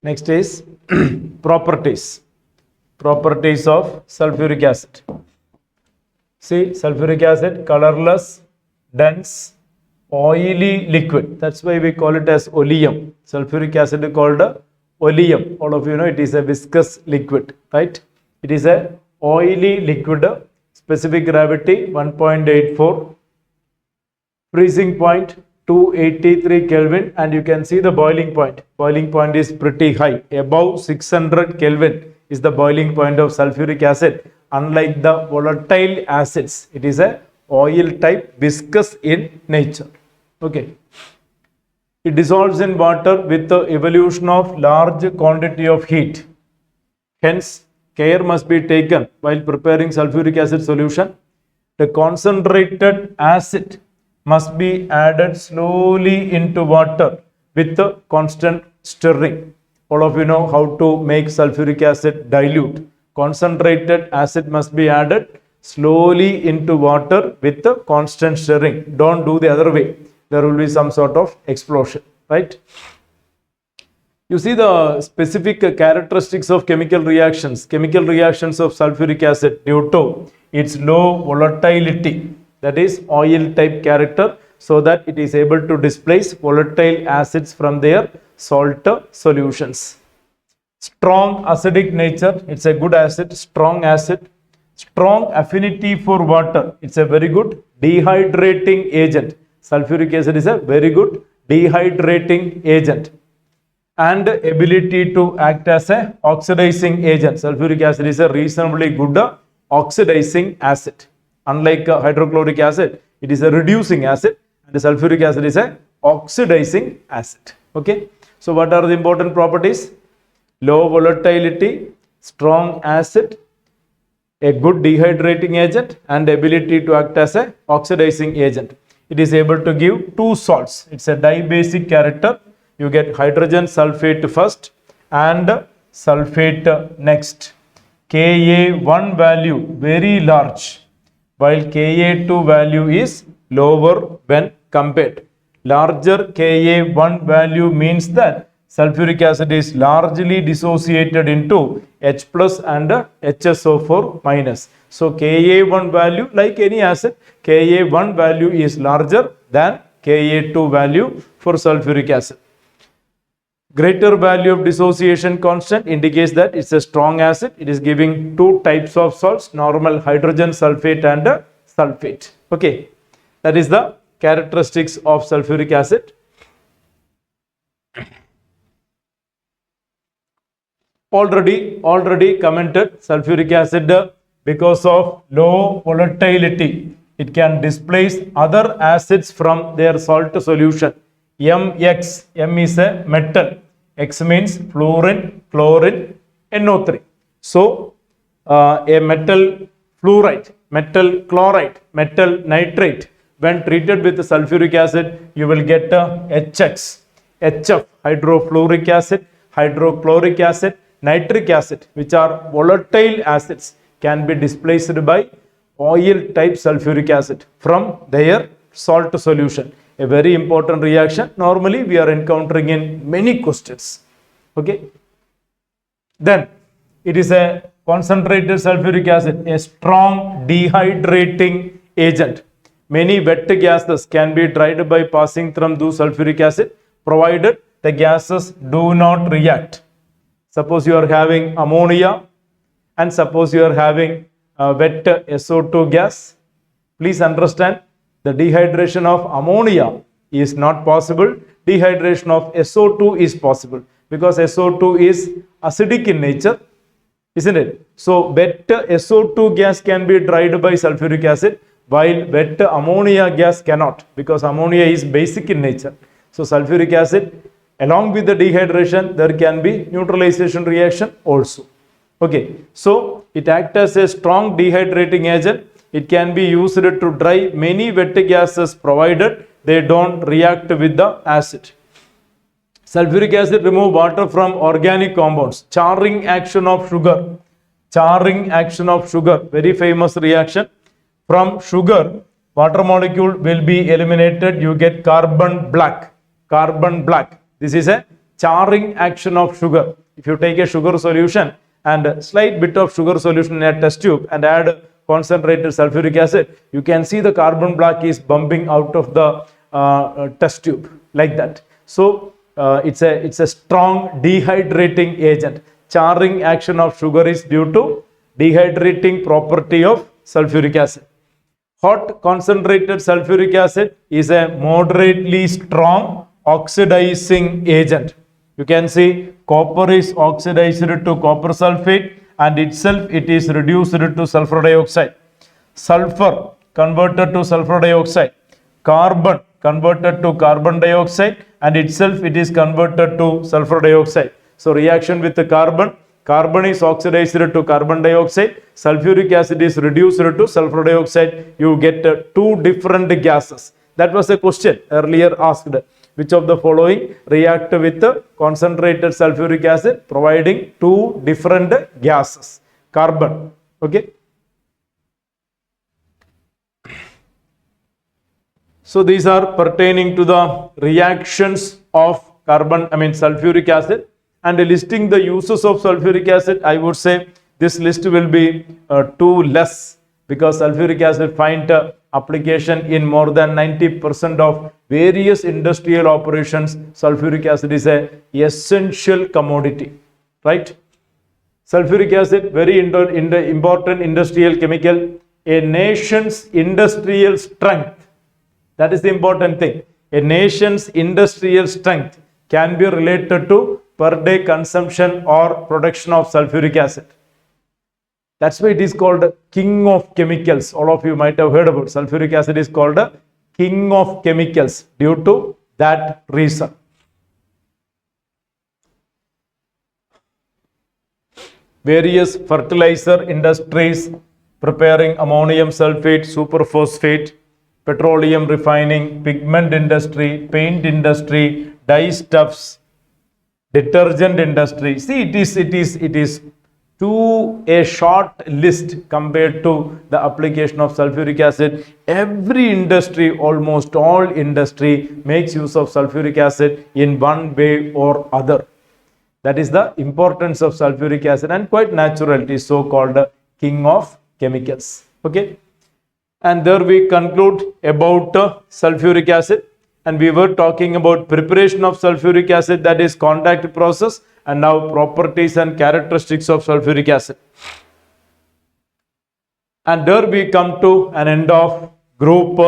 Next is properties. Properties of sulfuric acid. See, sulfuric acid, colorless, dense, oily liquid. That's why we call it as oleum. Sulfuric acid is called oleum. All of you know it is a viscous liquid, right? It is a oily liquid. Specific gravity 1.84. Freezing point 283 Kelvin, and you can see the boiling point. Boiling point is pretty high. Above 600 Kelvin is the boiling point of sulfuric acid. Unlike the volatile acids, it is a oil type, viscous in nature. Okay. It dissolves in water with the evolution of large quantity of heat. Hence, care must be taken while preparing sulfuric acid solution. The concentrated acid must be added slowly into water with the constant stirring. All of you know how to make sulfuric acid dilute. Concentrated acid must be added slowly into water with the constant stirring. Don't do the other way. There will be some sort of explosion, right? You see the specific characteristics of chemical reactions of sulfuric acid due to its low volatility, that is oil type character, so that it is able to displace volatile acids from their salt solutions. Strong acidic nature, it's a good acid, strong acid. Strong affinity for water, it's a very good dehydrating agent. Sulfuric acid is a very good dehydrating agent. And ability to act as a oxidizing agent. Sulfuric acid is a reasonably good oxidizing acid. Unlike hydrochloric acid, it is a reducing acid, and the sulfuric acid is a oxidizing acid. Okay. So what are the important properties? Low volatility, strong acid, a good dehydrating agent, and ability to act as a oxidizing agent. It is able to give two salts. It's a dibasic character. You get hydrogen sulfate first and sulfate next. Ka1 value very large, while Ka2 value is lower when compared. Larger Ka1 value means that sulfuric acid is largely dissociated into H plus and HSO4 minus. So Ka1 value, like any acid, Ka1 value is larger than Ka2 value for sulfuric acid. Greater value of dissociation constant indicates that it's a strong acid. It is giving two types of salts, normal hydrogen sulfate and sulfate. Okay, that is the characteristics of sulfuric acid. Already commented, sulfuric acid, because of low volatility, it can displace other acids from their salt solution. Mx, M is a metal, X means fluorine, chlorine, NO3. So a metal fluoride, metal chloride, metal nitrate, when treated with sulfuric acid, you will get HX, HF, hydrofluoric acid, hydrochloric acid, nitric acid, which are volatile acids, can be displaced by oil type sulfuric acid from their salt solution. A very important reaction. Normally we are encountering in many questions. Okay. Then it is a concentrated sulfuric acid, a strong dehydrating agent. Many wet gases can be dried by passing through sulfuric acid, provided the gases do not react. Suppose you are having ammonia and suppose you are having wet SO2 gas. Please understand, the dehydration of ammonia is not possible. Dehydration of SO2 is possible because SO2 is acidic in nature, isn't it? So wet SO2 gas can be dried by sulfuric acid, while wet ammonia gas cannot, because ammonia is basic in nature. So sulfuric acid, along with the dehydration, there can be neutralization reaction also. Okay, so it acts as a strong dehydrating agent. It can be used to dry many wet gases, provided they don't react with the acid. Sulfuric acid remove water from organic compounds. Charring action of sugar. Charring action of sugar, very famous reaction. From sugar, water molecule will be eliminated. You get carbon black. Carbon black. This is a charring action of sugar. If you take a sugar solution and a slight bit of sugar solution in a test tube and add concentrated sulfuric acid, you can see the carbon black is bumping out of the test tube like that. So it's a strong dehydrating agent. Charring action of sugar is due to dehydrating property of sulfuric acid. Hot concentrated sulfuric acid is a moderately strong oxidizing agent. You can see copper is oxidized to copper sulfate and itself it is reduced to sulfur dioxide. Sulfur converted to sulfur dioxide. Carbon converted to carbon dioxide and itself it is converted to sulfur dioxide. So reaction with the carbon is oxidized to carbon dioxide, sulfuric acid is reduced to sulfur dioxide, you get two different gases. That was a question earlier asked. Which of the following react with the concentrated sulfuric acid, providing two different gases? Carbon. Okay. So these are pertaining to the reactions of sulfuric acid. And listing the uses of sulfuric acid, I would say this list will be too less, because sulfuric acid find application in more than 90% of various industrial operations. Sulfuric acid is a essential commodity, right? Sulfuric acid, very important industrial chemical. A nation's industrial strength, that is the important thing. A nation's industrial strength can be related to per day consumption or production of sulfuric acid. That's why it is called king of chemicals. All of you might have heard about sulfuric acid is called a king of chemicals due to that reason. Various fertilizer industries preparing ammonium sulfate, superphosphate, petroleum refining, pigment industry, paint industry, dye stuffs, detergent industry. See, it is too a short list compared to the application of sulfuric acid. Every industry, almost all industry makes use of sulfuric acid in one way or other. That is the importance of sulfuric acid, and quite natural it is so called king of chemicals. Okay. And there we conclude about sulfuric acid. And we were talking about preparation of sulfuric acid, that is contact process, and now properties and characteristics of sulfuric acid. And there we come to an end of group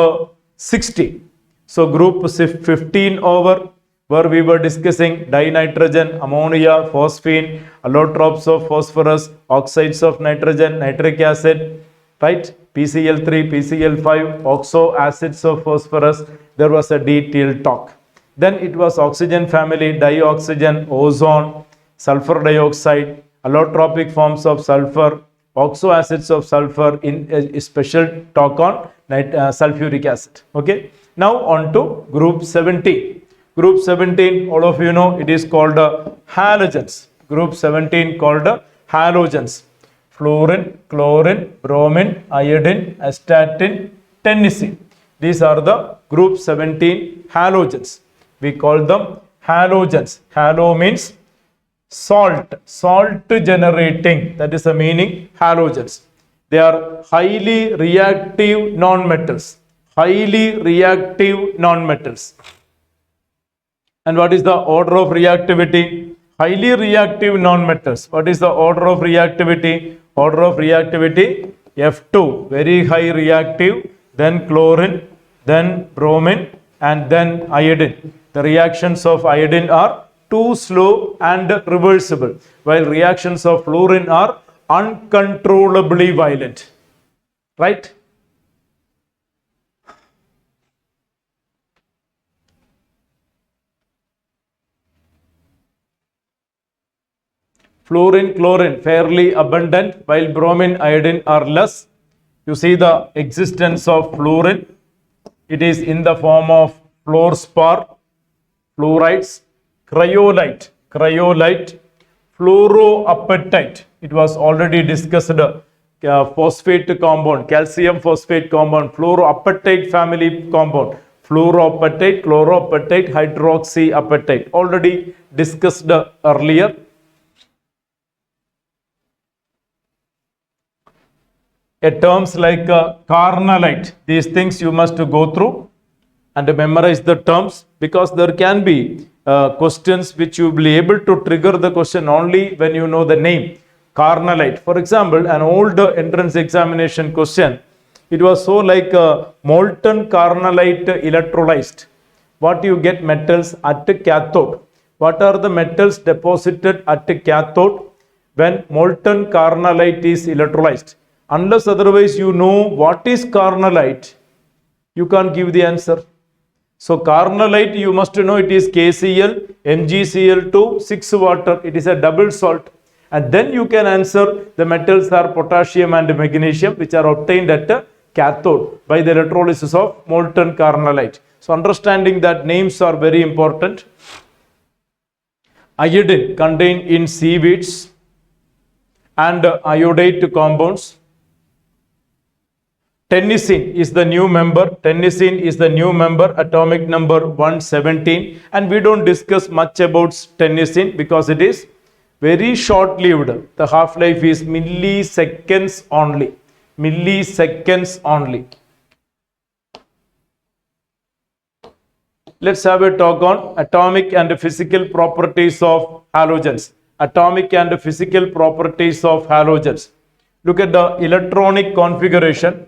16. So group 15 over, where we were discussing dinitrogen, ammonia, phosphine, allotropes of phosphorus, oxides of nitrogen, nitric acid, right? PCl3, PCl5, oxoacids of phosphorus. There was a detailed talk. Then it was oxygen family, dioxygen, ozone, sulfur dioxide, allotropic forms of sulfur, oxoacids of sulfur, in a special talk on sulfuric acid. Okay. Now on to group 17. Group 17, all of you know, it is called halogens. Group 17 called halogens. Fluorine, chlorine, bromine, iodine, astatine, tennessine. These are the group 17 halogens. We call them halogens. Halo means salt, salt generating. That is the meaning, halogens. They are highly reactive nonmetals. Highly reactive nonmetals. And what is the order of reactivity? Highly reactive nonmetals. What is the order of reactivity? Order of reactivity F2, very high reactive, then chlorine, then bromine, and then iodine. The reactions of iodine are too slow and reversible, while reactions of fluorine are uncontrollably violent. Right? Fluorine, chlorine fairly abundant, while bromine, iodine are less. You see the existence of fluorine. It is in the form of fluorspar, fluorides, cryolite, fluoroapatite. It was already discussed. Phosphate compound, calcium phosphate compound, fluoroapatite family compound, fluoroapatite, chloropatite, hydroxyapatite. Already discussed earlier. Terms like carnalite, these things you must go through and memorize the terms, because there can be questions which you will be able to trigger the question only when you know the name. Carnalite, for example, an old entrance examination question, it was so like molten carnalite electrolyzed. What you get metals at cathode? What are the metals deposited at cathode when molten carnalite is electrolyzed? Unless otherwise you know what is carnalite, you can't give the answer. So carnalite, you must know it is KCl, MgCl2, 6 water. It is a double salt. And then you can answer the metals are potassium and magnesium, which are obtained at cathode by the electrolysis of molten carnalite. So understanding that names are very important. Iodine contained in seaweeds and iodate compounds. Tennessine is the new member. Tennessine is the new member, atomic number 117. And we don't discuss much about tennessine because it is very short-lived. The half-life is milliseconds only. Milliseconds only. Let's have a talk on atomic and physical properties of halogens. Atomic and physical properties of halogens. Look at the electronic configuration.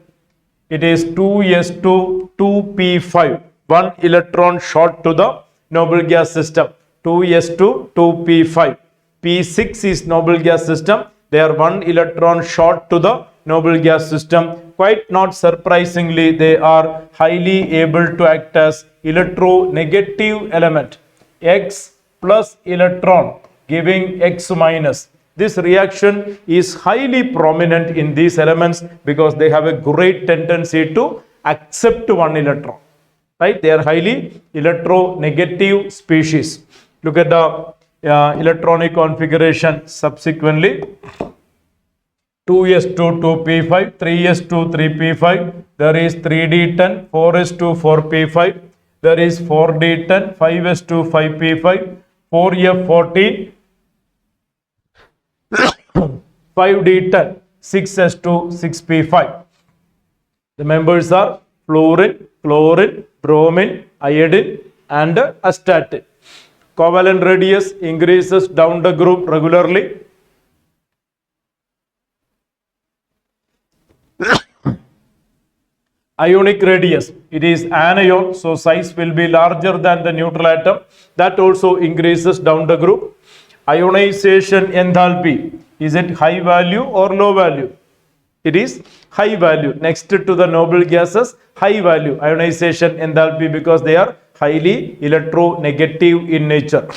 It is 2s2 2p5, one electron short to the noble gas system. 2s2 2p5. P6 is noble gas system. They are one electron short to the noble gas system. Quite not surprisingly, they are highly able to act as electronegative element. X plus electron giving X minus. This reaction is highly prominent in these elements because they have a great tendency to accept one electron. Right? They are highly electronegative species. Look at the electronic configuration subsequently. 2s2 2p5, 3s2 3p5, there is 3d10, 4s2 4p5, there is 4d10, 5s2 5p5, 4f14, 5d10, 6s2 6p5. The members are fluorine, chlorine, bromine, iodine and astatine. Covalent radius increases down the group regularly. Ionic radius, it is anion, so size will be larger than the neutral atom. That also increases down the group. Ionization enthalpy, is it high value or low value? It is high value. Next to the noble gases, high value ionization enthalpy because they are highly electronegative in nature.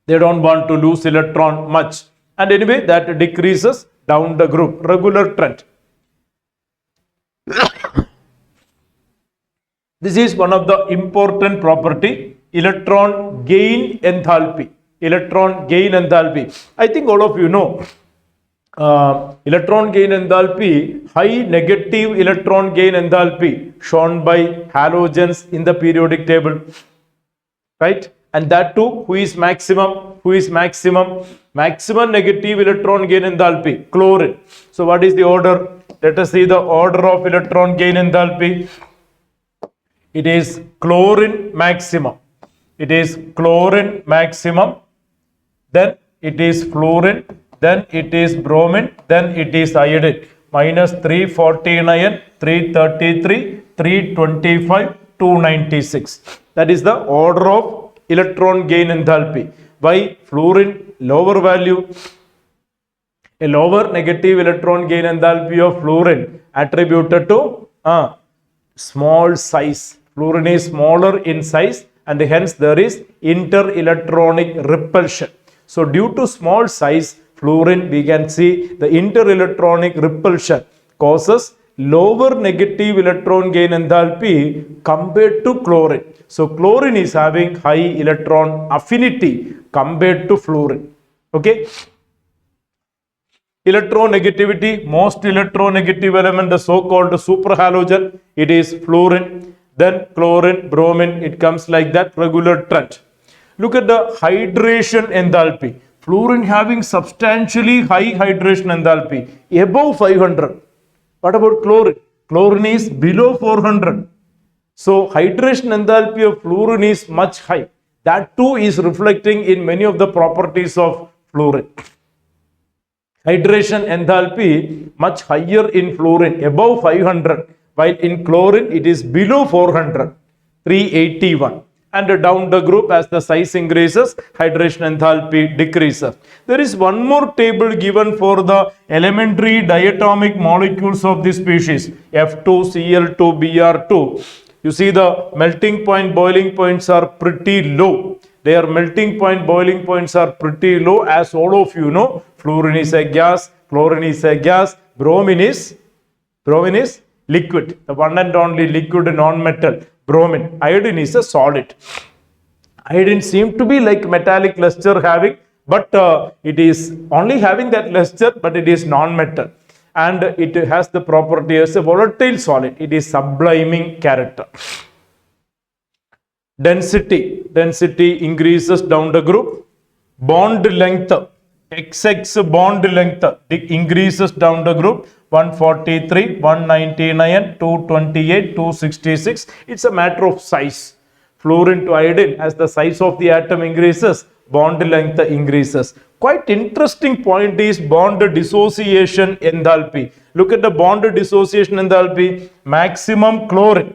They don't want to lose electron much. And anyway, that decreases down the group, regular trend. This is one of the important property, electron gain enthalpy. Electron gain enthalpy. I think all of you know electron gain enthalpy, high negative electron gain enthalpy shown by halogens in the periodic table. Right? And that too, who is maximum? Who is maximum? Maximum negative electron gain enthalpy, chlorine. So what is the order? Let us see the order of electron gain enthalpy. It is chlorine maximum. It is chlorine maximum. Then it is fluorine. Then it is bromine. Then it is iodine. Minus 349, 333, 325, 296. That is the order of electron gain enthalpy. Why fluorine lower value? A lower negative electron gain enthalpy of fluorine attributed to small size. Fluorine is smaller in size and hence there is interelectronic repulsion. So due to small size fluorine, we can see the interelectronic repulsion causes lower negative electron gain enthalpy compared to chlorine. So chlorine is having high electron affinity compared to fluorine. Okay. Electronegativity, most electronegative element, the so-called superhalogen, it is fluorine. then chlorine, bromine, it comes like that regular trend. Look at the hydration enthalpy. Fluorine having substantially high hydration enthalpy, above 500. What about chlorine? Chlorine is below 400. So hydration enthalpy of fluorine is much high. That too is reflecting in many of the properties of fluorine. Hydration enthalpy much higher in fluorine, above 500, while in chlorine it is below 400, 381. And down the group, as the size increases, hydration enthalpy decreases. There is one more table given for the elementary diatomic molecules of this species, F2, Cl2, Br2. You see the melting point, boiling points are pretty low. Their melting point, boiling points are pretty low, as all of you know. Fluorine is a gas, chlorine is a gas, bromine is liquid, the one and only liquid non-metal, bromine. Iodine is a solid. Iodine seems to be like metallic luster having, but it is only having that luster, but it is non-metal. And it has the property as a volatile solid. It is subliming character. Density increases down the group. Bond length, XX bond length increases down the group. 143, 199, 228, 266. It's a matter of size. Fluorine to iodine, as the size of the atom increases, bond length increases. Quite interesting point is bond dissociation enthalpy. Look at the bond dissociation enthalpy. Maximum chlorine.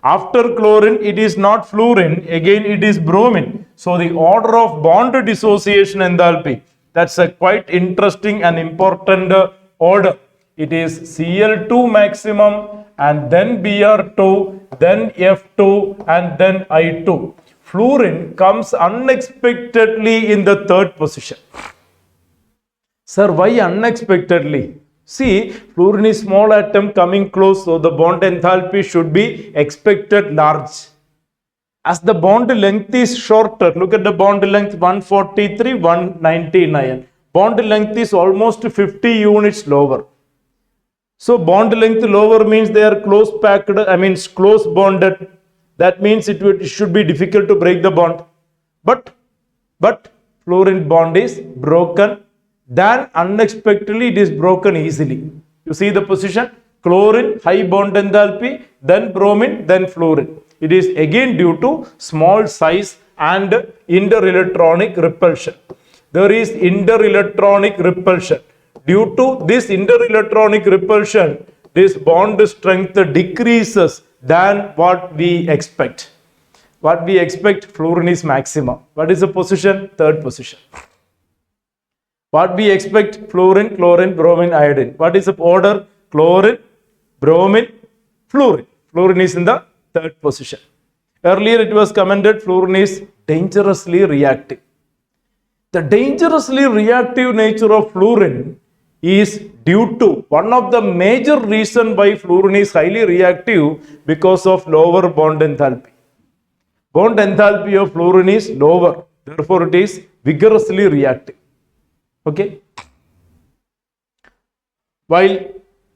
After chlorine, it is not fluorine, again it is bromine. So the order of bond dissociation enthalpy, that's a quite interesting and important order. It is Cl2 maximum, and then Br2, then F2, and then I2. Fluorine comes unexpectedly in the third position. Sir, why unexpectedly? See, fluorine is small atom coming close, so the bond enthalpy should be expected large. As the bond length is shorter, look at the bond length 143, 199. Bond length is almost 50 units lower. So bond length lower means they are close packed, close bonded. That means it should be difficult to break the bond. But fluorine bond is broken. Then unexpectedly it is broken easily. You see the position? Chlorine, high bond enthalpy, then bromine, then fluorine. It is again due to small size and interelectronic repulsion. There is interelectronic repulsion. Due to this interelectronic repulsion, this bond strength decreases than what we expect. What we expect, fluorine is maximum. What is the position? Third position. What we expect, fluorine, chlorine, bromine, iodine. What is the order? Chlorine, bromine, fluorine. Fluorine is in the third position. Earlier it was commented fluorine is dangerously reactive. The dangerously reactive nature of fluorine is due to one of the major reason why fluorine is highly reactive, because of lower bond enthalpy. Bond enthalpy of fluorine is lower, therefore it is vigorously reactive. Okay. While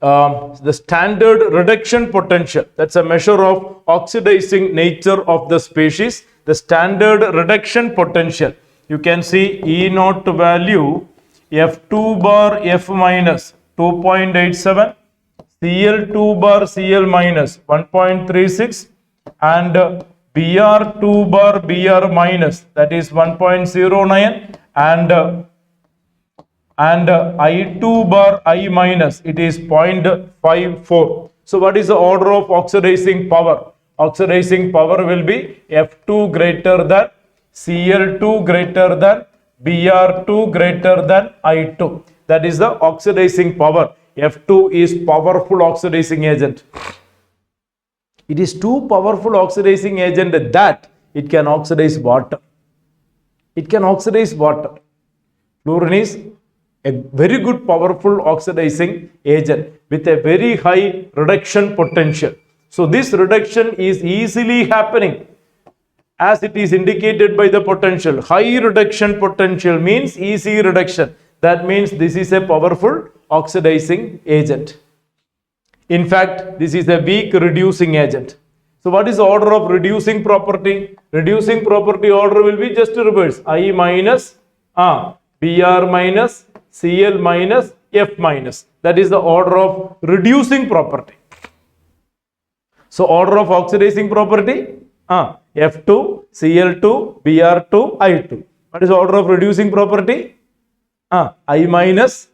the standard reduction potential, that's a measure of oxidizing nature of the species. The standard reduction potential, you can see E naught value F2 bar F minus 2.87, Cl2 bar Cl minus 1.36, and Br2 bar Br minus, that is 1.09, and I2 bar I minus, it is 0.54. So what is the order of oxidizing power? Oxidizing power will be F2 greater than, Cl2 greater than, Br2 greater than I2. That is the oxidizing power. F2 is powerful oxidizing agent. It is too powerful oxidizing agent that it can oxidize water. It can oxidize water. Fluorine is a very good powerful oxidizing agent with a very high reduction potential. So this reduction is easily happening as it is indicated by the potential. High reduction potential means easy reduction. That means this is a powerful oxidizing agent. In fact, this is a weak reducing agent. So what is the order of reducing property? Reducing property order will be just reverse. I minus Br minus Cl minus F minus. That is the order of reducing property. So order of oxidizing property F2, Cl2, Br2, I2. What is the order of reducing property? I minus,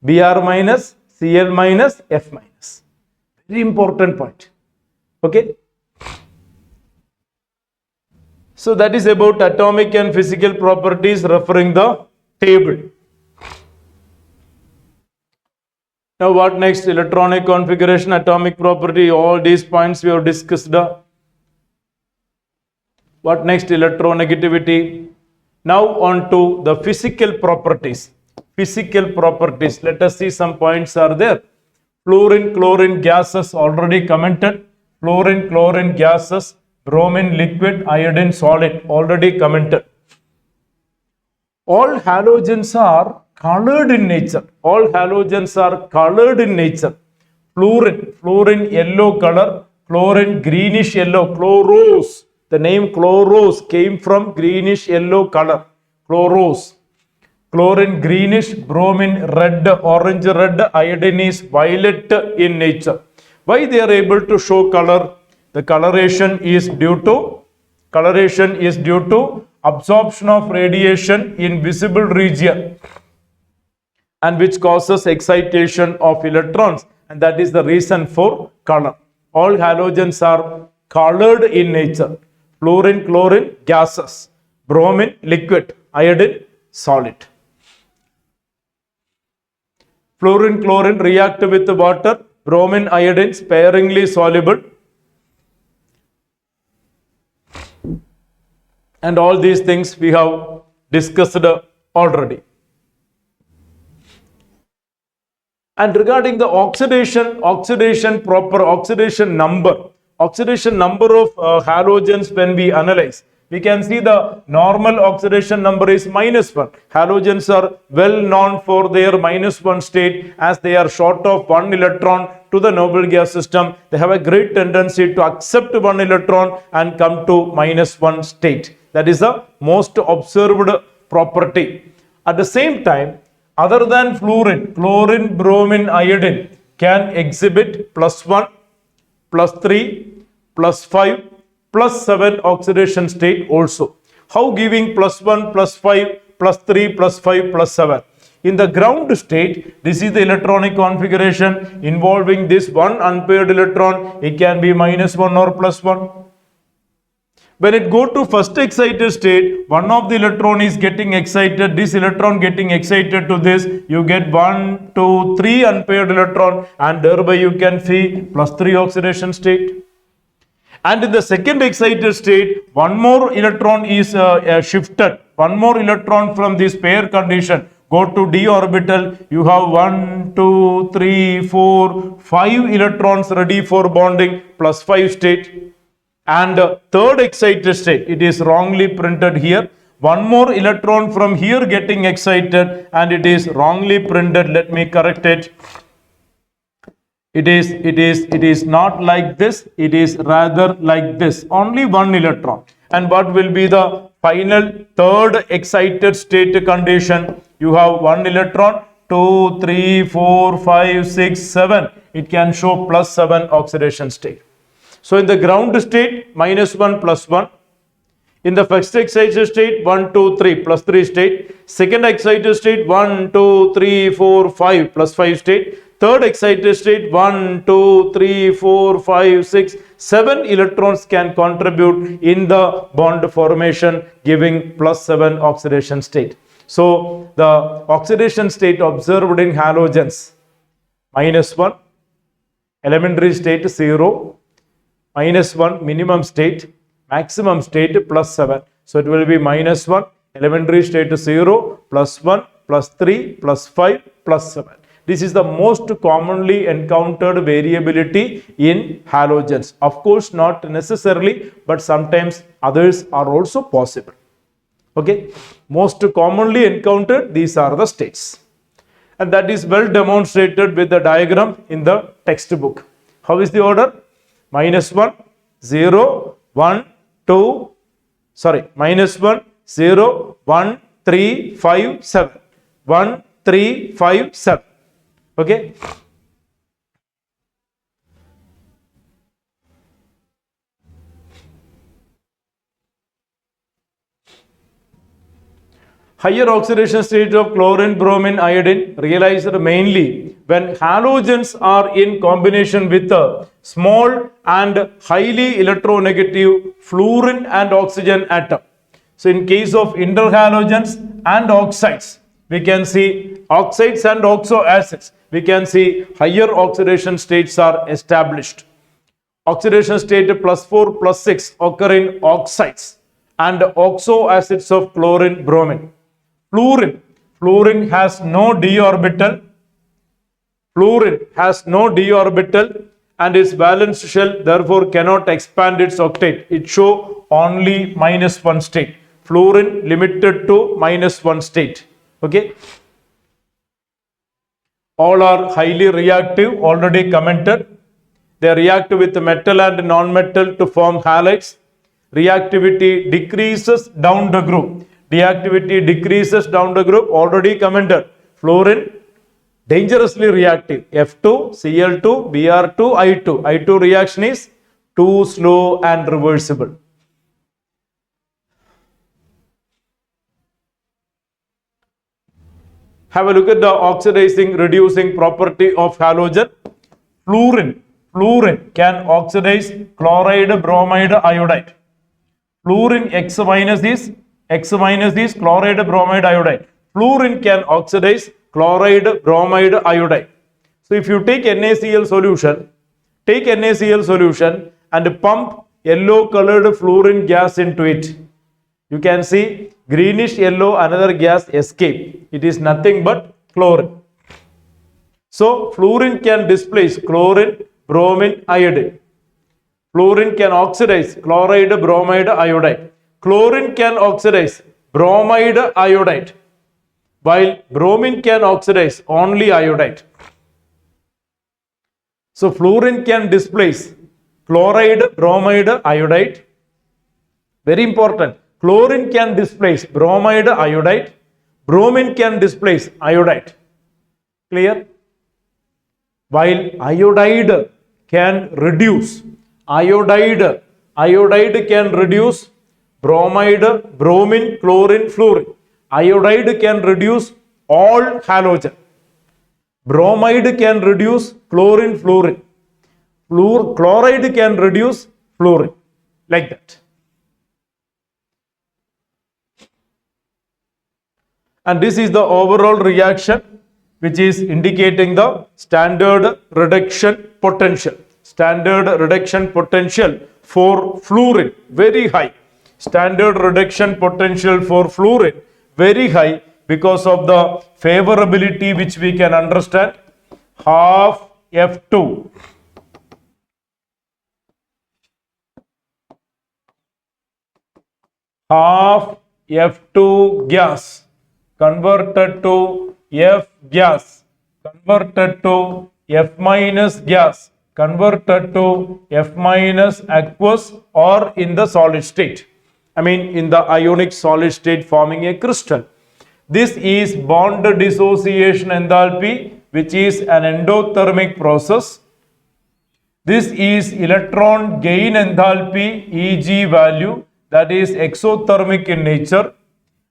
Br minus, Cl minus, F minus. Very important point. Okay. So that is about atomic and physical properties referring the table. Now what next? Electronic configuration, atomic property, all these points we have discussed. What next? Electronegativity. Now on to the physical properties. Physical properties. Let us see some points are there. Fluorine, chlorine gases already commented. Fluorine, chlorine gases, bromine liquid, iodine solid already commented. All halogens are colored in nature. All halogens are colored in nature. Fluorine yellow color, chlorine greenish yellow, chloros. The name chloros came from greenish yellow color, chloros. Chlorine greenish, bromine red, orange red, iodine is violet in nature. Why they are able to show color? The coloration is due to absorption of radiation in visible region, and which causes excitation of electrons, and that is the reason for color. All halogens are colored in nature. Fluorine, chlorine gases, bromine liquid, iodine solid. Fluorine, chlorine react with water, bromine, iodine sparingly soluble. And all these things we have discussed already. And regarding the oxidation number of halogens when we analyze, we can see the normal oxidation number is -1. Halogens are well known for their -1 state, as they are short of 1 electron to the noble gas system. They have a great tendency to accept 1 electron and come to -1 state. That is the most observed property. At the same time, other than fluorine, chlorine, bromine, iodine can exhibit +1, +3, +5, +7 oxidation state also. How giving +1, +5, +3, +5, +7? In the ground state, this is the electronic configuration involving this one unpaired electron. It can be -1 or +1. When it go to first excited state, one of the electron is getting excited, this electron getting excited to this, you get 1, 2, 3 unpaired electron, and thereby you can see +3 oxidation state. And in the second excited state, one more electron is shifted. One more electron from this pair condition go to d orbital. You have 1, 2, 3, 4, 5 electrons ready for bonding, +5 state. And third excited state, it is wrongly printed here. One more electron from here getting excited, and it is wrongly printed. Let me correct it. It is not like this, it is rather like this. Only one electron. And what will be the final third excited state condition? You have one electron, 2, 3, 4, 5, 6, 7. It can show +7 oxidation state. So in the ground state, -1, +1. In the first excited state, 1, 2, 3, +3 state. Second excited state, 1, 2, 3, 4, 5, +5 state. Third excited state, 1, 2, 3, 4, 5, 6, 7 electrons can contribute in the bond formation, giving +7 oxidation state. So the oxidation state observed in halogens, -1, elementary state 0, -1 minimum state, maximum state +7. So it will be -1, elementary state 0, +1, +3, +5, +7. This is the most commonly encountered variability in halogens. Of course, not necessarily, but sometimes others are also possible. Okay, most commonly encountered, these are the states. And that is well demonstrated with the diagram in the textbook. How is the order? -1, 0, 1, 2, sorry, minus 1, 0, 1, 3, 5, 7. 1, 3, 5, 7. Okay. Higher oxidation state of chlorine, bromine, iodine realized mainly when halogens are in combination with a small and highly electronegative fluorine and oxygen atom. So in case of interhalogens and oxides, we can see oxides and oxoacids. We can see higher oxidation states are established. Oxidation state +4, +6 occur in oxides and oxoacids of chlorine, bromine. Fluorine has no d orbital. Fluorine has no d orbital and its valence shell therefore cannot expand its octet. It show only -1 state. Fluorine limited to -1 state. Okay. All are highly reactive, already commented. They react with metal and non-metal to form halides. Reactivity decreases down the group. Reactivity decreases down the group, already commented. Fluorine dangerously reactive. F2, Cl2, Br2, I2. I2 reaction is too slow and reversible. Have a look at the oxidizing, reducing property of halogen. Fluorine can oxidize chloride, bromide, iodide. Fluorine X minus is chloride, bromide, iodide. Fluorine can oxidize chloride, bromide, iodide. So if you take NaCl solution and pump yellow colored fluorine gas into it, you can see greenish yellow another gas escape. It is nothing but chlorine. So fluorine can displace chlorine, bromine, iodine. Fluorine can oxidize chloride, bromide, iodide. Chlorine can oxidize bromide, iodide, while bromine can oxidize only iodide. So fluorine can displace chloride, bromide, iodide. Very important. Chlorine can displace bromide, iodide. Bromine can displace iodide. Clear? While iodide can reduce. Iodide can reduce bromide, bromine, chlorine, fluorine. Iodide can reduce all halogen. Bromide can reduce chlorine, fluorine. Chloride can reduce fluorine. Like that. And this is the overall reaction which is indicating the standard reduction potential. Standard reduction potential for fluorine very high. Standard reduction potential for fluorine very high because of the favorability which we can understand. Half F2. Half F2 gas converted to F gas converted to F minus gas converted to F minus aqueous or in the solid state. I mean in the ionic solid state forming a crystal. This is bond dissociation enthalpy, which is an endothermic process. This is electron gain enthalpy Eg value, that is exothermic in nature,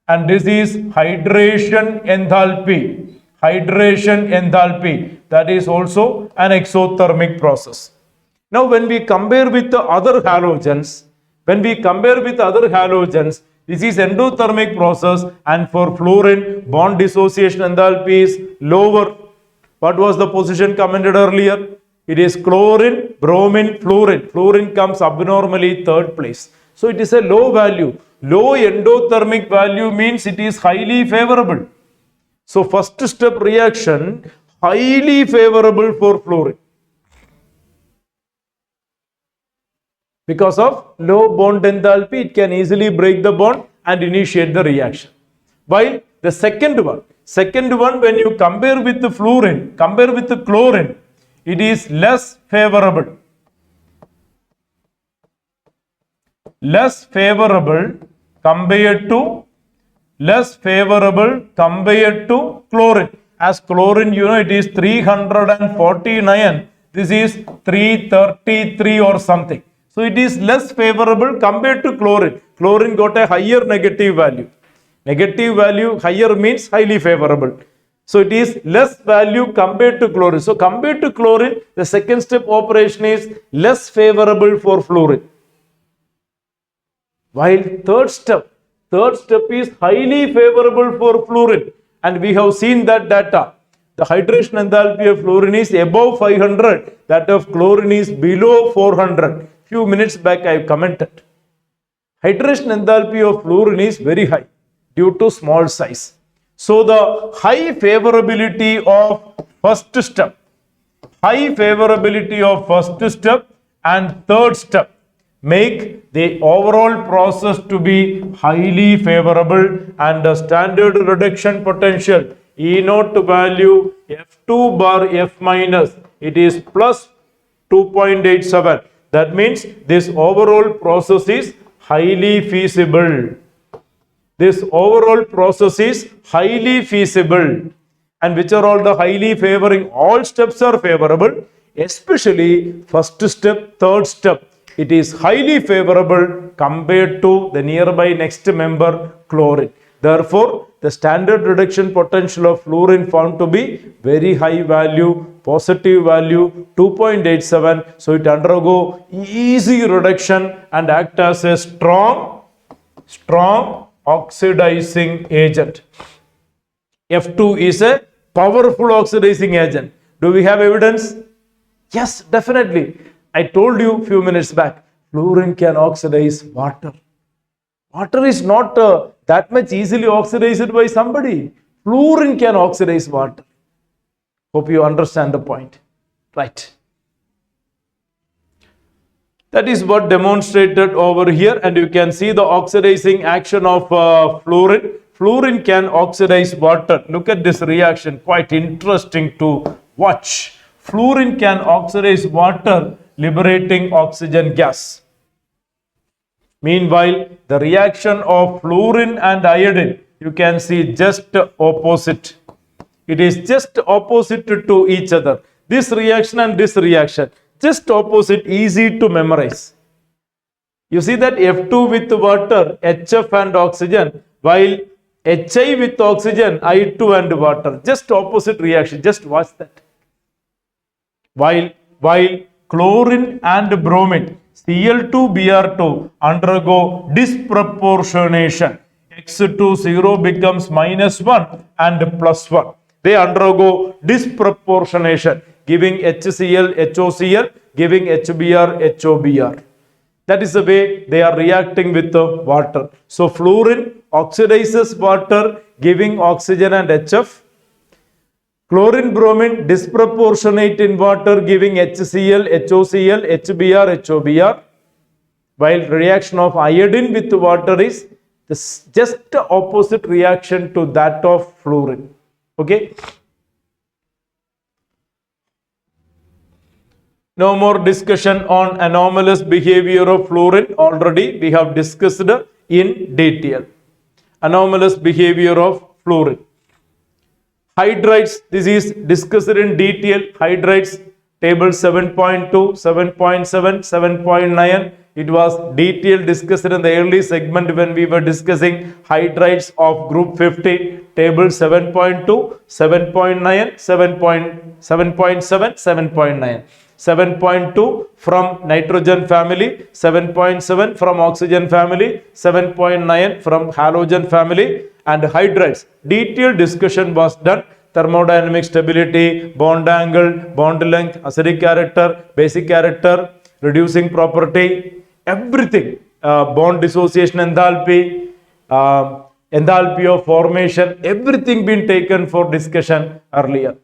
and this is hydration enthalpy. Hydration enthalpy, that is also an exothermic process. Now when we compare with the other halogens, this is endothermic process, and for fluorine bond dissociation enthalpy is lower. What was the position commented earlier? It is chlorine, bromine, fluorine. Fluorine comes abnormally third place. So it is a low value. Low endothermic value means it is highly favorable. So first step reaction highly favorable for fluorine. Because of low bond enthalpy, it can easily break the bond and initiate the reaction. While the second one when you compare with the fluorine, compare with the chlorine, it is less favorable. less favorable compared to chlorine. As chlorine, you know, it is 349. This is 333 or something. So it is less favorable compared to chlorine. Chlorine got a higher negative value. Negative value higher means highly favorable. So it is less value compared to chlorine. So compared to chlorine, the second step operation is less favorable for fluorine. While third step is highly favorable for fluorine. And we have seen that data. The hydration enthalpy of fluorine is above 500. That of chlorine is below 400. Few minutes back I have commented. Hydration enthalpy of fluorine is very high due to small size. So the high favorability of first step and third step make the overall process to be highly favorable, and the standard reduction potential E naught value F2 bar F minus, it is plus 2.87. That means this overall process is highly feasible. And which are all the highly favoring? All steps are favorable, especially first step, third step. It is highly favorable compared to the nearby next member, chlorine. Therefore, the standard reduction potential of fluorine found to be very high value, positive value 2.87. So it undergo easy reduction and act as a strong oxidizing agent. F2 is a powerful oxidizing agent. Do we have evidence? Yes, definitely. I told you few minutes back, fluorine can oxidize water. Water is not that much easily oxidized by somebody. Fluorine can oxidize water. Hope you understand the point. Right. That is what demonstrated over here, and you can see the oxidizing action of fluorine. Fluorine can oxidize water. Look at this reaction, quite interesting to watch. Fluorine can oxidize water, liberating oxygen gas. Meanwhile, the reaction of fluorine and iodine, you can see just opposite. It is just opposite to each other. This reaction and this reaction, just opposite, easy to memorize. You see that F2 with water, HF and oxygen, while HI with oxygen, I2 and water. Just opposite reaction, just watch that. While chlorine and bromine, Cl2Br2, undergo disproportionation. X20 becomes -1 and +1. They undergo disproportionation, giving HCl, HOCl, giving HBr, HOBr. That is the way they are reacting with the water. So fluorine oxidizes water, giving oxygen and HF. Chlorine bromine disproportionate in water, giving HCl, HOCl, HBr, HOBr. While reaction of iodine with water is just opposite reaction to that of fluorine. Okay. No more discussion on anomalous behavior of fluorine. Already we have discussed in detail. Anomalous behavior of fluorine. Hydrides, this is discussed in detail. Hydrides, table 7.2, 7.7, 7.9. It was detailed discussed in the early segment when we were discussing hydrides of group 50. Table 7.2, 7.9, 7.7, 7.9. 7.2 from nitrogen family, 7.7 from oxygen family, 7.9 from halogen family, and hydrides. Detailed discussion was done. Thermodynamic stability, bond angle, bond length, acidic character, basic character, reducing property, everything. Bond dissociation enthalpy, enthalpy of formation, everything been taken for discussion earlier.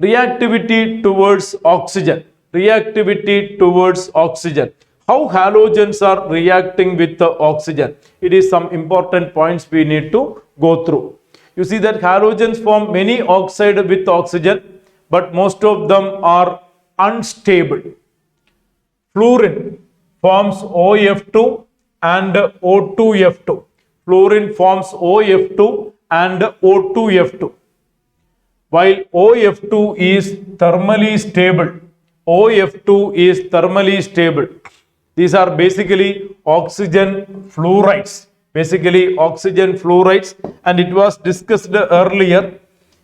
Reactivity towards oxygen. Reactivity towards oxygen. How halogens are reacting with the oxygen. It is some important points we need to go through. You see that halogens form many oxides with oxygen, but most of them are unstable. fluorine forms OF2 and O2F2. Fluorine forms OF2 and O2F2. While OF2 is thermally stable. OF2 is thermally stable. These are basically oxygen fluorides. Basically oxygen fluorides, and it was discussed earlier.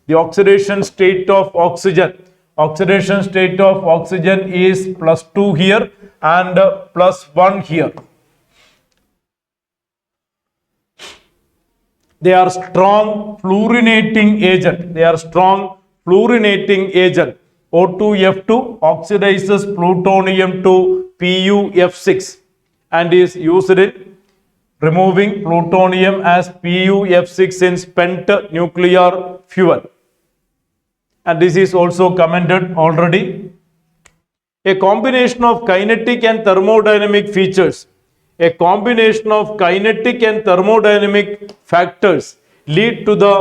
The oxidation state of oxygen. Oxidation state of oxygen is +2 here and +1 here. They are strong fluorinating agent. They are strong fluorinating agent. O2F2 oxidizes plutonium to PuF6 and is used in removing plutonium as PuF6 in spent nuclear fuel. And this is also commented already. A combination of kinetic and thermodynamic features. A combination of kinetic and thermodynamic factors lead to the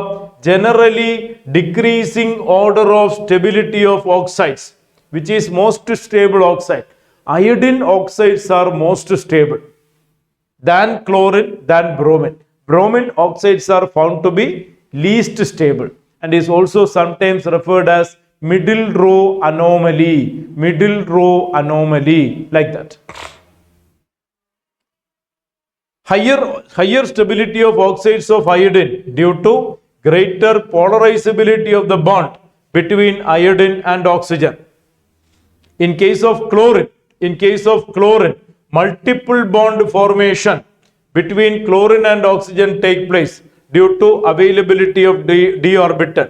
generally decreasing order of stability of oxides. Which is most stable oxide? Iodine oxides are most stable than chlorine, than bromine. Bromine oxides are found to be least stable and is also sometimes referred as middle row anomaly. Middle row anomaly, like that. Higher stability of oxides of iodine due to greater polarizability of the bond between iodine and oxygen. In case of chlorine, multiple bond formation between chlorine and oxygen take place due to availability of d orbital,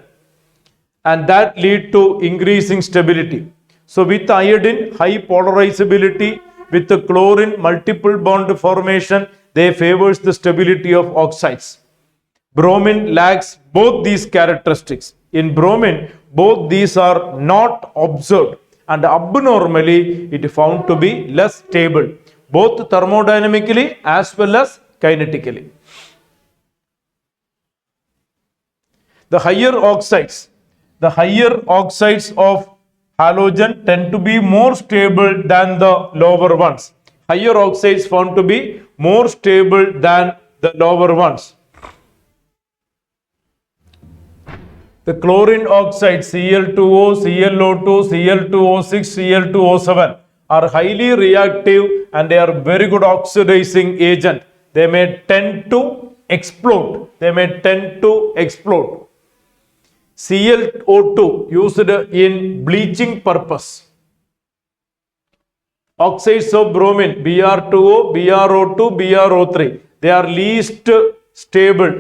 and that lead to increasing stability. So with iodine, high polarizability, with the chlorine, multiple bond formation, they favors the stability of oxides. Bromine lacks both these characteristics. In bromine, both these are not observed, and abnormally it is found to be less stable, both thermodynamically as well as kinetically. The higher oxides of halogen tend to be more stable than the lower ones. Higher oxides found to be more stable than the lower ones. The chlorine oxides Cl2O, ClO2, Cl2O6, Cl2O7 are highly reactive and they are very good oxidizing agent. They may tend to explode. ClO2 used in bleaching purpose. Oxides of bromine Br2O, BrO2, BrO3, they are least stable,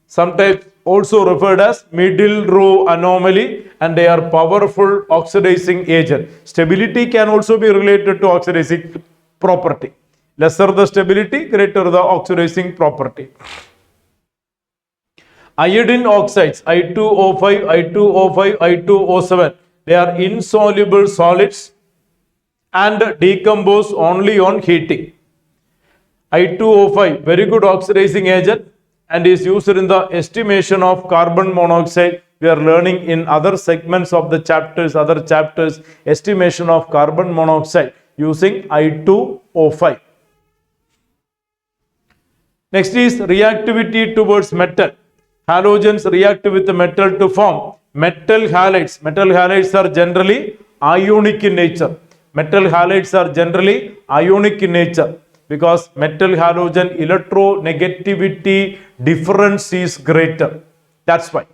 sometimes also referred as middle row anomaly, and they are powerful oxidizing agent. Stability can also be related to oxidizing property. Lesser the stability, greater the oxidizing property. Iodine oxides I2O5, I2O5, I2O7, they are insoluble solids and decompose only on heating. I2O5, very good oxidizing agent and is used in the estimation of carbon monoxide. We are learning in other segments of the other chapters, estimation of carbon monoxide using I2O5. Next is reactivity towards metal. Halogens react with the metal to form metal halides. Metal halides are generally ionic in nature. Because metal halogen electronegativity difference is greater. That's why.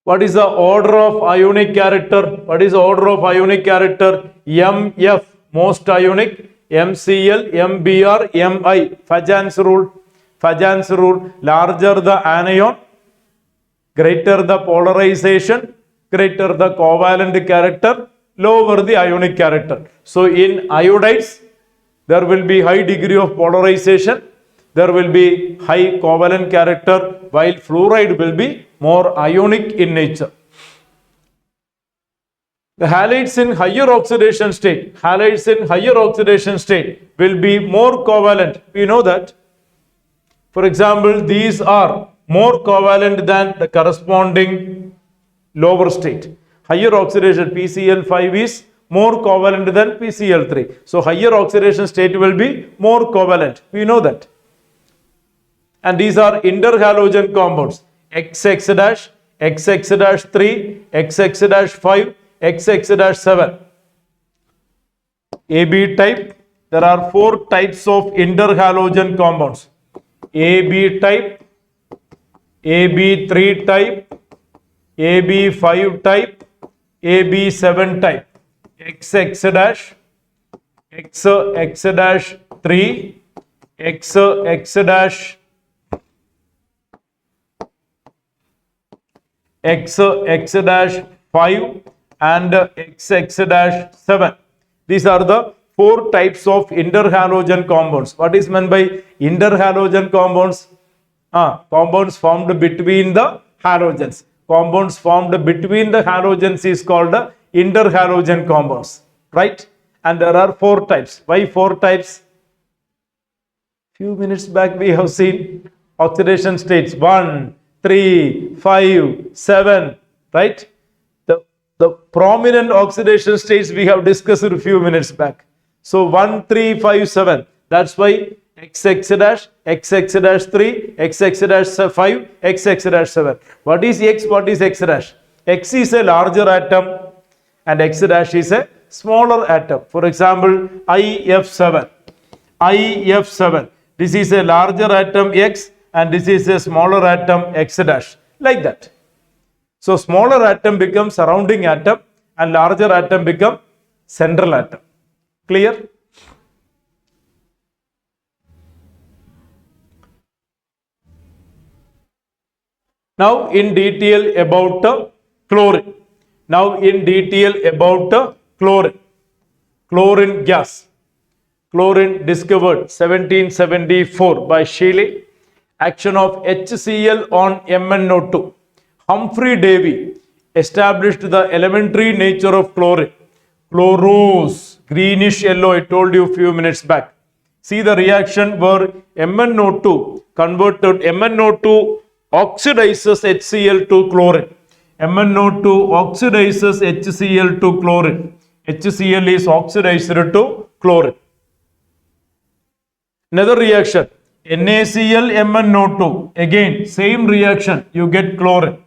What is the order of ionic character? MF, most ionic, MCl, MBr, Mi. Fajans rule. Larger the anion, greater the polarization, greater the covalent character, lower the ionic character. So in iodides, there will be high degree of polarization, there will be high covalent character, while fluoride will be more ionic in nature. The halides in higher oxidation state will be more covalent. We know that. For example, these are more covalent than the corresponding lower state. Higher oxidation PCl5 is more covalent than PCl3. So higher oxidation state will be more covalent. We know that. And these are interhalogen compounds. XX-, XX-3, XX-5, XX-7. AB type. There are 4 types of interhalogen compounds. AB type, AB3 type, AB5 type, AB7 type. XX-, XX-3, XX-5, and XX-7. These are the 4 types of interhalogen compounds. What is meant by interhalogen compounds? Compounds formed between the halogens. Compounds formed between the halogens is called interhalogen compounds, right? And there are 4 types. Why 4 types? Few minutes back we have seen oxidation states 1, 3, 5, 7, right? The prominent oxidation states we have discussed a few minutes back. So 1, 3, 5, 7. That's why XX-, XX-3, XX-5, XX-7. What is X? What is X-? X is a larger atom and X- is a smaller atom. For example, IF7. IF7. This is a larger atom X and this is a smaller atom X-. Like that. So smaller atom becomes surrounding atom and larger atom become central atom. Clear? Now in detail about chlorine. Now in detail about chlorine. Chlorine gas. Chlorine discovered 1774 by Scheele. Action of HCl on MnO2. Humphrey Davy established the elementary nature of chlorine. Chlorose, greenish yellow, I told you a few minutes back. See the reaction where MnO2 converted, MnO2 oxidizes HCl to chlorine. MnO2 oxidizes HCl to chlorine. HCl is oxidized to chlorine. Another reaction, NaCl MnO2. Again, same reaction, you get chlorine.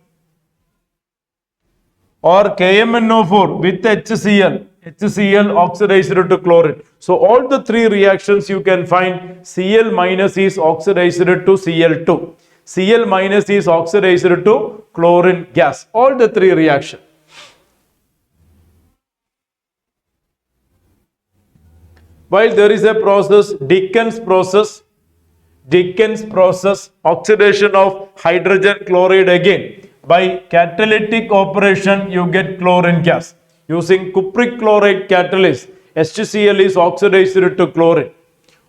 Or KMnO4 with HCl. HCl oxidized to chlorine. So all the 3 reactions you can find Cl minus is oxidized to Cl2. Cl minus is oxidized to chlorine gas. All the 3 reactions. While there is a process, Dickens process, oxidation of hydrogen chloride again. By catalytic operation, you get chlorine gas. Using cupric chloride catalyst, HCl is oxidized to chlorine.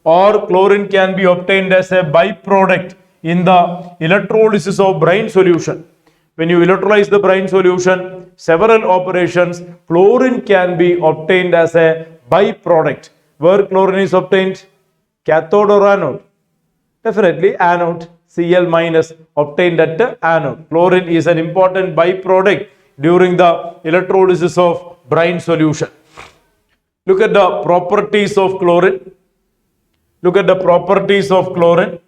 Or chlorine can be obtained as a byproduct in the electrolysis of brine solution. When you electrolyze the brine solution, several operations, chlorine can be obtained as a byproduct. Where chlorine is obtained? Cathode or anode? Definitely anode. Cl minus obtained at anode. Chlorine is an important byproduct during the electrolysis of brine solution. Look at the properties of chlorine. Look at the properties of chlorine.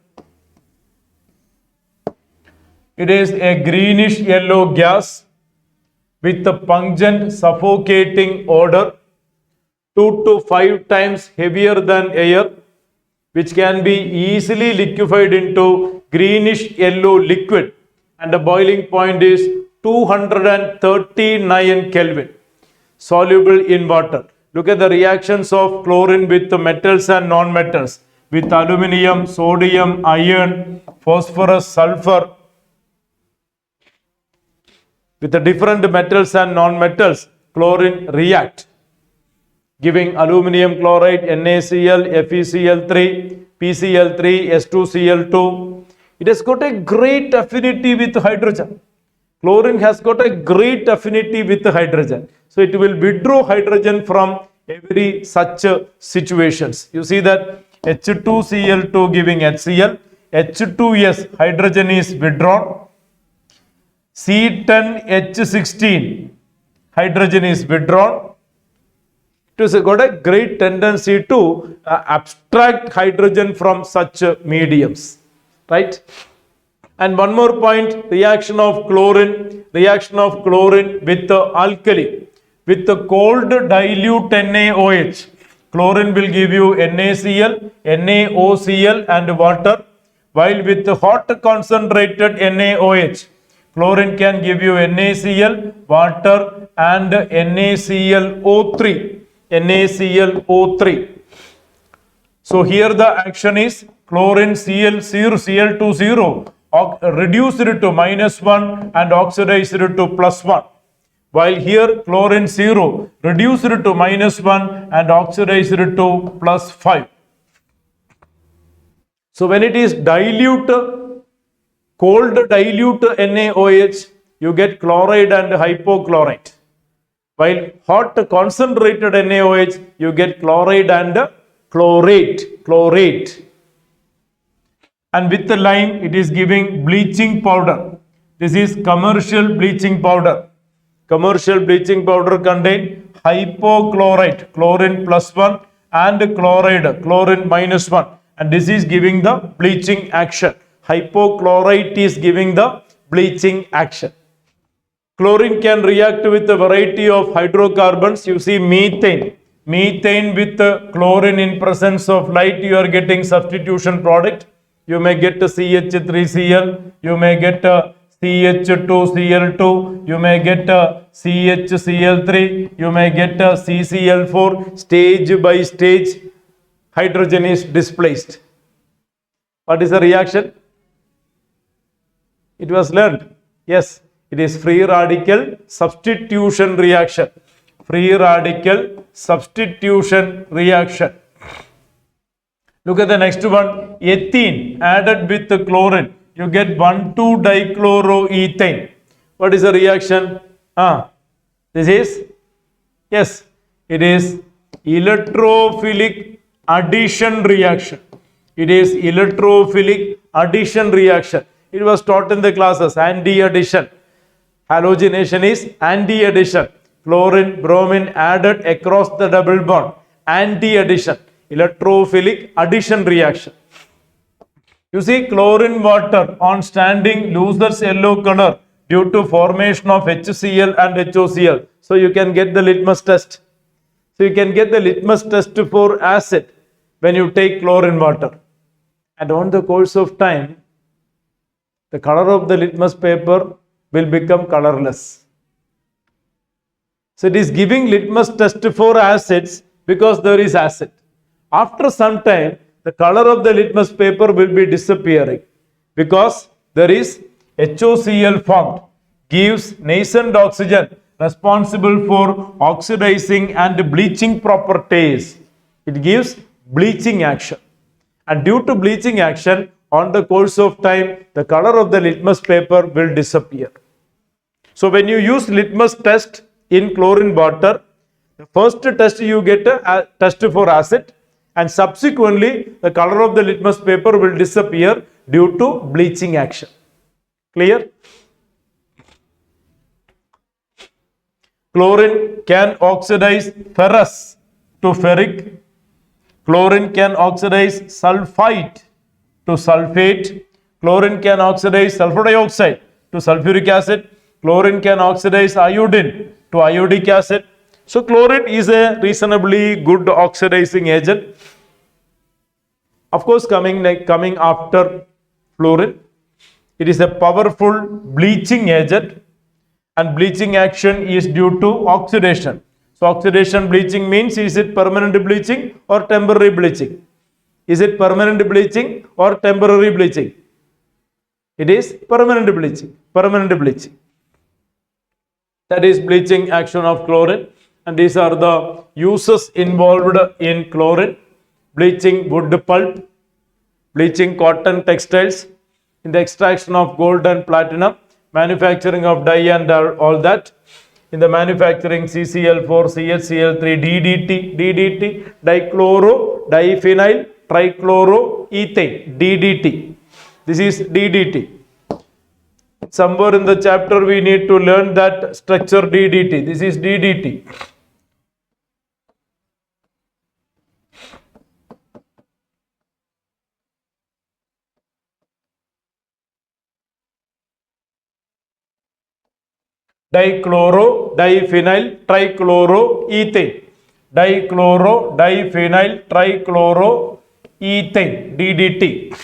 It is a greenish yellow gas with a pungent suffocating odor, 2 to 5 times heavier than air, which can be easily liquefied into greenish yellow liquid, and the boiling point is 239 Kelvin, soluble in water. Look at the reactions of chlorine with the metals and non-metals, with aluminium, sodium, iron, phosphorus, sulfur. With the different metals and non-metals, chlorine react, giving aluminium chloride, NaCl, FeCl3, PCl3, S2Cl2. It has got a great affinity with hydrogen. Chlorine has got a great affinity with hydrogen. So it will withdraw hydrogen from every such situations. You see that H2Cl2 giving HCl, H2S, hydrogen is withdrawn. C10H16, hydrogen is withdrawn. It has got a great tendency to abstract hydrogen from such mediums, right? And one more point, reaction of chlorine with the alkali, with the cold dilute NaOH. Chlorine will give you NaCl, NaOCl and water, while with the hot concentrated NaOH, chlorine can give you NaCl, water and NaClO3. NaClO3. So here the action is chlorine Cl0, Cl20, reduced it to -1 and oxidized it to +1. While here chlorine 0, reduced it to -1 and oxidized it to +5. So when it is dilute, cold dilute NaOH, you get chloride and hypochlorite. While hot concentrated NaOH, you get chloride and chlorate. And with the lime, it is giving bleaching powder. This is commercial bleaching powder. Commercial bleaching powder contain hypochlorite, chlorine +1, and chloride, chlorine -1. And this is giving the bleaching action. Hypochlorite is giving the bleaching action. Chlorine can react with a variety of hydrocarbons. You see methane. Methane with chlorine in presence of light, you are getting substitution product. You may get a CH3Cl, you may get a CH2Cl2, you may get a CHCl3, you may get a CCl4. Stage by stage, hydrogen is displaced. What is the reaction? It was learned. Yes, it is free radical substitution reaction. Free radical substitution reaction. Look at the next one. Ethene added with the chlorine, you get 1,2-dichloroethane. What is the reaction? This is, yes, it is electrophilic addition reaction. It is electrophilic addition reaction. It was taught in the classes, anti-addition. Halogenation is anti-addition. Chlorine, bromine added across the double bond. Anti-addition. Electrophilic addition reaction. You see, chlorine water on standing loses yellow color due to formation of HCl and HOCl. So you can get the litmus test. So you can get the litmus test for acid when you take chlorine water. And on the course of time, the color of the litmus paper will become colorless. So it is giving litmus test for acids because there is acid. After some time, the color of the litmus paper will be disappearing because there is HOCl formed, gives nascent oxygen responsible for oxidizing and bleaching properties. It gives bleaching action. And due to bleaching action, on the course of time, the color of the litmus paper will disappear. So when you use litmus test in chlorine water, the first test you get a test for acid, and subsequently the color of the litmus paper will disappear due to bleaching action. Clear? Chlorine can oxidize ferrous to ferric. Chlorine can oxidize sulfite to sulfate. Chlorine can oxidize sulfur dioxide to sulfuric acid. Chlorine can oxidize iodine to iodic acid. So chlorine is a reasonably good oxidizing agent. Of course, coming after fluorine, it is a powerful bleaching agent, and bleaching action is due to oxidation. So oxidation bleaching means, is it permanent bleaching or temporary bleaching? Is it permanent bleaching or temporary bleaching? It is permanent bleaching. Permanent bleaching. That is bleaching action of chlorine. And these are the uses involved in chlorine. Bleaching wood pulp, bleaching cotton textiles, in the extraction of gold and platinum, manufacturing of dye and all that. In the manufacturing CCl4, CHCl3, DDT, dichloro, diphenyl, trichloroethane, DDT. This is DDT. Somewhere in the chapter we need to learn that structure DDT. This is DDT. Dichloro, diphenyl, trichloroethane. Dichloro, diphenyl, trichloroethane, DDT.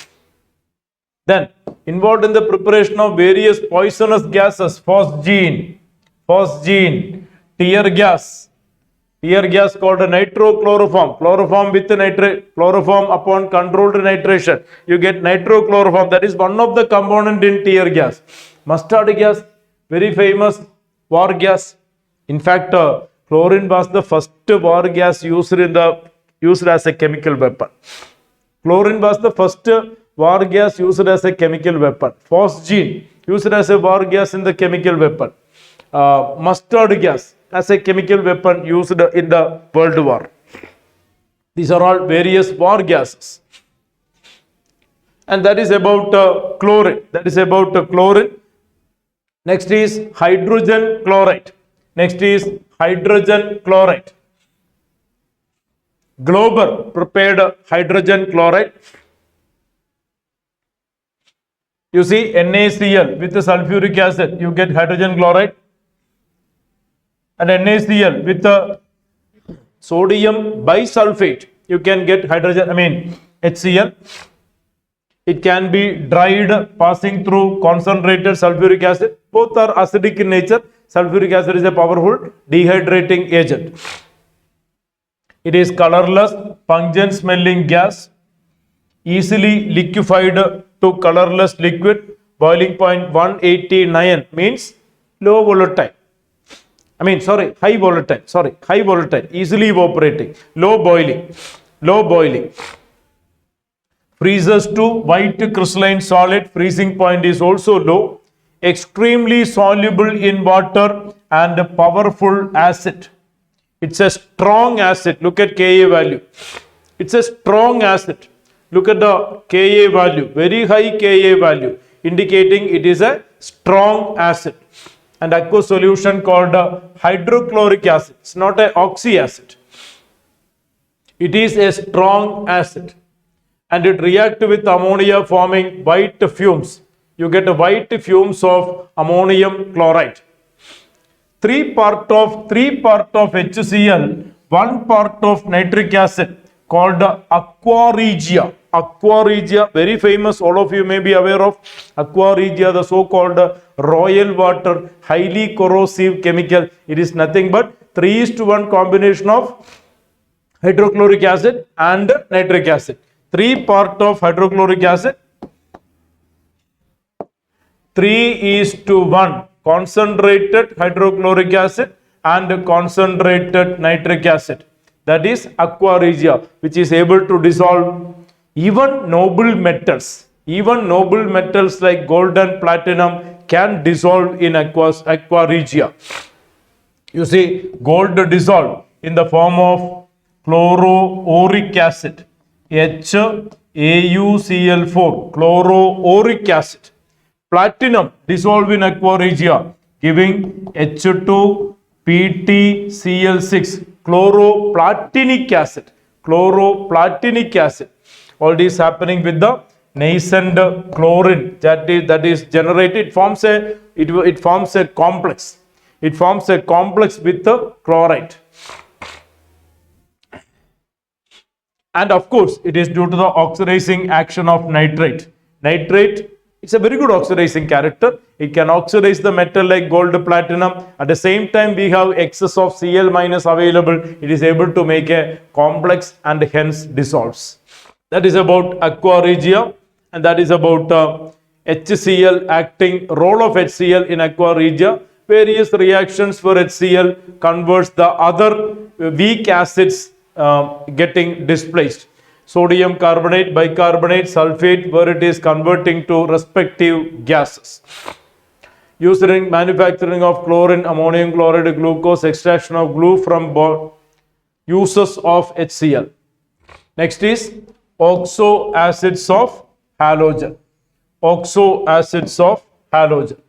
Then, involved in the preparation of various poisonous gases, phosgene, tear gas called a nitrochloroform, chloroform with nitrate, chloroform upon controlled nitration, you get nitrochloroform. That is one of the component in tear gas. Mustard gas, very famous war gas. In fact, chlorine was the first war gas used as a chemical weapon. Chlorine was the first war gas used as a chemical weapon. Phosgene used as a war gas in the chemical weapon. Mustard gas as a chemical weapon used in the World War. These are all various war gases. And that is about chlorine. Next is hydrogen chloride. Glober prepared hydrogen chloride. You see NaCl with the sulfuric acid, you get hydrogen chloride. And NaCl with the sodium bisulfate, you can get HCl. It can be dried passing through concentrated sulfuric acid. Both are acidic in nature. Sulfuric acid is a powerful dehydrating agent. It is colorless, pungent smelling gas, easily liquefied to colorless liquid. Boiling point 189 means low volatile. High volatile, easily evaporating, low boiling. Freezes to white crystalline solid, freezing point is also low. Extremely soluble in water and a powerful acid. It's a strong acid. Look at Ka value. It's a strong acid. Look at the Ka value, very high Ka value, indicating it is a strong acid. And aqueous solution called hydrochloric acid. It's not an oxy acid. It is a strong acid. And it reacts with ammonia forming white fumes. You get white fumes of ammonium chloride. 3 part of HCl, 1 part of nitric acid called Aqua regia. Aqua regia, very famous, all of you may be aware of Aqua regia, the so-called royal water, highly corrosive chemical. It is nothing but 3:1 combination of hydrochloric acid and nitric acid. 3 part of hydrochloric acid, 3:1 concentrated hydrochloric acid and concentrated nitric acid. That is aqua regia, which is able to dissolve even noble metals. Even noble metals like gold and platinum can dissolve in aqua regia. You see, gold dissolved in the form of chloroauric acid, HAuCl4, chloroauric acid. Platinum dissolved in aqua regia, giving H2PtCl6, chloroplatinic acid. All this happening with the nascent chlorine that is generated. It forms a complex. It forms a complex with the chloride. And of course, it is due to the oxidizing action of nitrate. Nitrate, it's a very good oxidizing character. It can oxidize the metal like gold, platinum. At the same time, we have excess of Cl- available. It is able to make a complex and hence dissolves. That is about aqua regia, and that is about HCl acting, role of HCl in aqua regia. Various reactions for HCl converts the other weak acids getting displaced. Sodium carbonate, bicarbonate, sulfate, where it is converting to respective gases. Used in manufacturing of chlorine, ammonium chloride, glucose, extraction of glue from uses of HCl. Next is oxoacids of halogen. oxoacids of halogen.